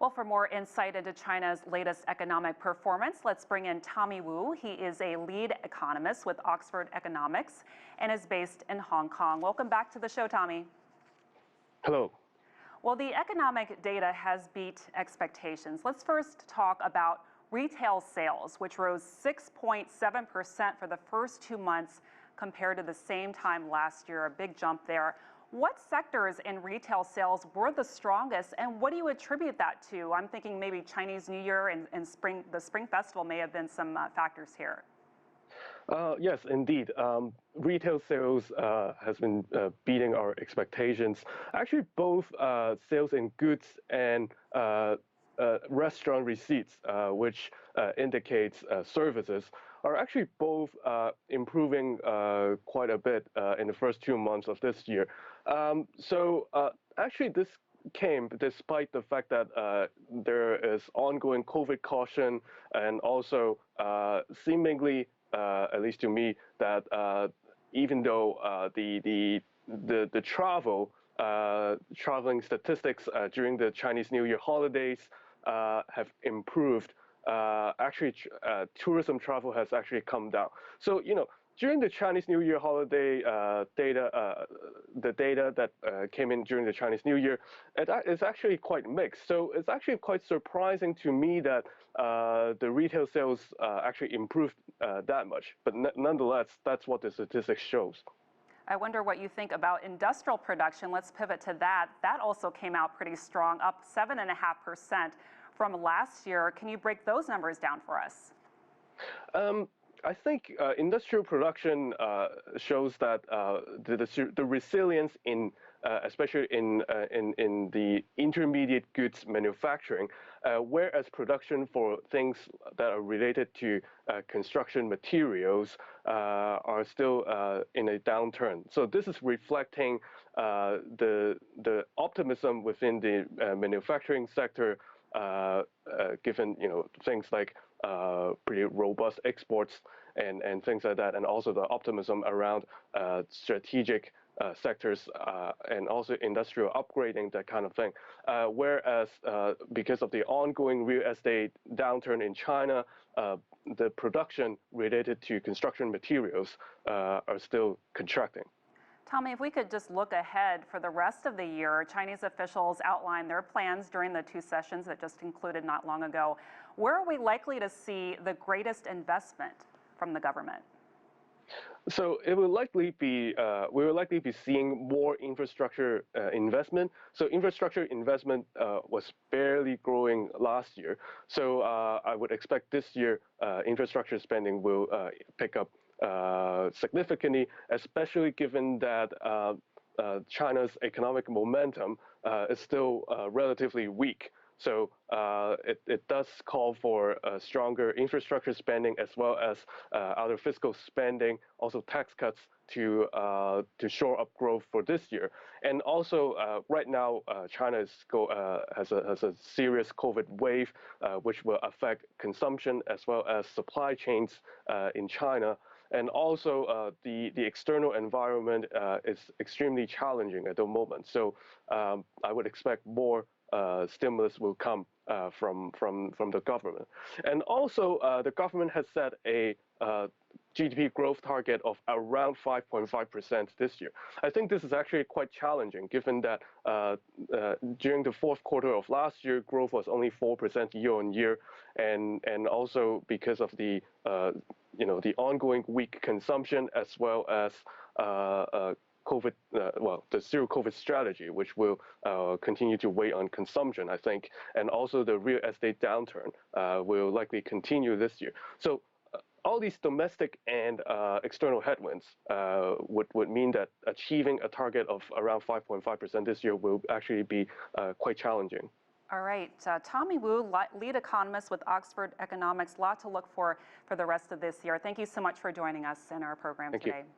Well, for more insight into China's latest economic performance, let's bring in Tommy Wu. He is a lead economist with Oxford Economics and is based in Hong Kong. Welcome back to the show, Tommy. Hello. Well, the economic data has beat expectations. Let's first talk about retail sales, which rose 6.7% for the first 2 months compared to the same time last year, a big jump there. What sectors in retail sales were the strongest, and what do you attribute that to? I'm thinking maybe Chinese New Year and the Spring Festival may have been some factors here. Yes, indeed. Retail sales has been beating our expectations. Actually, both sales in goods and restaurant receipts, which indicates services, are actually both improving quite a bit in the first 2 months of this year. Actually, this came despite the fact that there is ongoing COVID caution and also seemingly, at least to me, that even though the traveling statistics during the Chinese New Year holidays have improved, actually tourism travel has actually come down. So, during the Chinese New Year holiday data, the data that came in during the Chinese New Year, it's actually quite mixed. So it's actually quite surprising to me that the retail sales actually improved that much. But nonetheless, that's what the statistics shows. I wonder what you think about industrial production. Let's pivot to that. That also came out pretty strong, up 7.5% from last year. Can you break those numbers down for us? I think industrial production shows that the resilience in, especially in the intermediate goods manufacturing, whereas production for things that are related to construction materials are still in a downturn. So this is reflecting the optimism within the manufacturing sector, given things like pretty robust exports and things like that, and also the optimism around strategic sectors and also industrial upgrading, that kind of thing. Whereas because of the ongoing real estate downturn in China, the production related to construction materials are still contracting. Tommy, if we could just look ahead for the rest of the year, Chinese officials outlined their plans during the 2 sessions that just concluded not long ago. Where are we likely to see the greatest investment from the government? So it will likely be, we will likely be seeing more infrastructure investment. So infrastructure investment was barely growing last year. So I would expect this year infrastructure spending will pick up significantly, especially given that China's economic momentum is still relatively weak. So it does call for stronger infrastructure spending as well as other fiscal spending, also tax cuts to shore up growth for this year. And also right now, China has a serious COVID wave, which will affect consumption as well as supply chains in China. And also the external environment is extremely challenging at the moment. So I would expect more stimulus will come from the government. And also the government has set a GDP growth target of around 5.5% this year. I think this is actually quite challenging, given that during the 4th quarter of last year, growth was only 4% year on year, and also because of the the ongoing weak consumption as well as COVID, the zero COVID strategy, which will continue to weigh on consumption, I think, and also the real estate downturn will likely continue this year. So all these domestic and external headwinds would mean that achieving a target of around 5.5% this year will actually be quite challenging. All right, Tommy Wu, lead economist with Oxford Economics. A lot to look for the rest of this year. Thank you so much for joining us in our program today. You.